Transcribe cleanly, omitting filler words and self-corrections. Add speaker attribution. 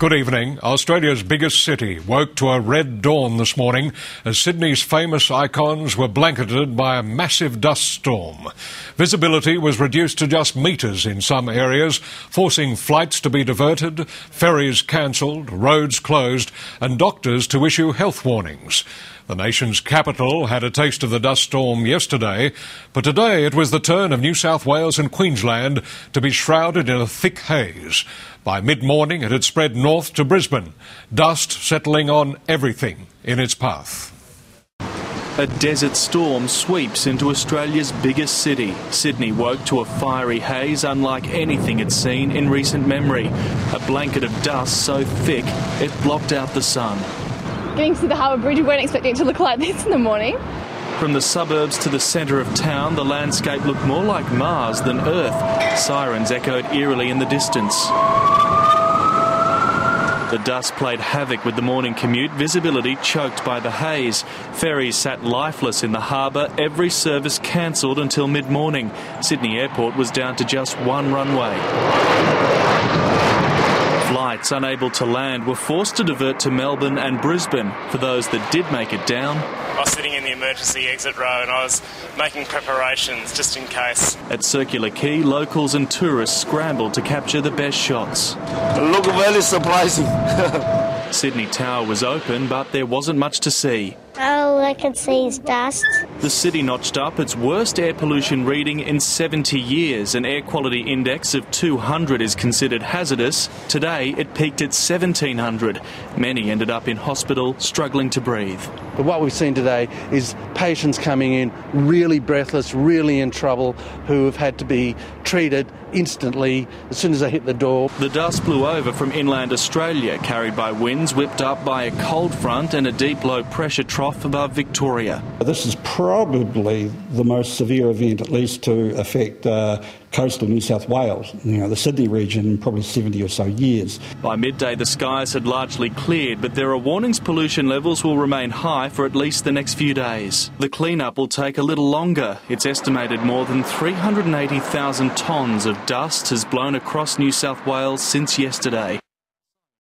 Speaker 1: Good evening. Australia's biggest city woke to a red dawn this morning as Sydney's famous icons were blanketed by a massive dust storm. Visibility was reduced to just metres in some areas, forcing flights to be diverted, ferries cancelled, roads closed and doctors to issue health warnings. The nation's capital had a taste of the dust storm yesterday, but today it was the turn of New South Wales and Queensland to be shrouded in a thick haze. By mid-morning it had spread north to Brisbane, dust settling on everything in its path.
Speaker 2: A desert storm sweeps into Australia's biggest city. Sydney woke to a fiery haze unlike anything it's seen in recent memory. A blanket of dust so thick it blocked out the sun.
Speaker 3: Getting to the Harbour Bridge, we weren't expecting it to look like this in the morning.
Speaker 2: From the suburbs to the centre of town, the landscape looked more like Mars than Earth. Sirens echoed eerily in the distance. The dust played havoc with the morning commute, visibility choked by the haze. Ferries sat lifeless in the harbour, every service cancelled until mid-morning. Sydney Airport was down to just one runway. Flights unable to land were forced to divert to Melbourne and Brisbane. For those that did make it down,
Speaker 4: I was sitting in the emergency exit row and I was making preparations just in case.
Speaker 2: At Circular Quay, locals and tourists scrambled to capture the best shots.
Speaker 5: Look very surprising.
Speaker 2: Sydney Tower was open, but there wasn't much to see.
Speaker 6: All I can see is dust.
Speaker 2: The city notched up its worst air pollution reading in 70 years. An air quality index of 200 is considered hazardous. Today, it peaked at 1,700. Many ended up in hospital, struggling to breathe.
Speaker 7: But what we've seen today is patients coming in really breathless, really in trouble, who have had to be treated instantly as soon as they hit the door.
Speaker 2: The dust blew over from inland Australia, carried by winds whipped up by a cold front and a deep low pressure trough above Victoria.
Speaker 8: This is probably the most severe event, at least to affect coastal New South Wales, the Sydney region, in probably 70 or so years.
Speaker 2: By midday the skies had largely cleared, but there are warnings pollution levels will remain high for at least the next few days. The clean-up will take a little longer. It's estimated more than 380,000 tonnes of dust has blown across New South Wales since yesterday.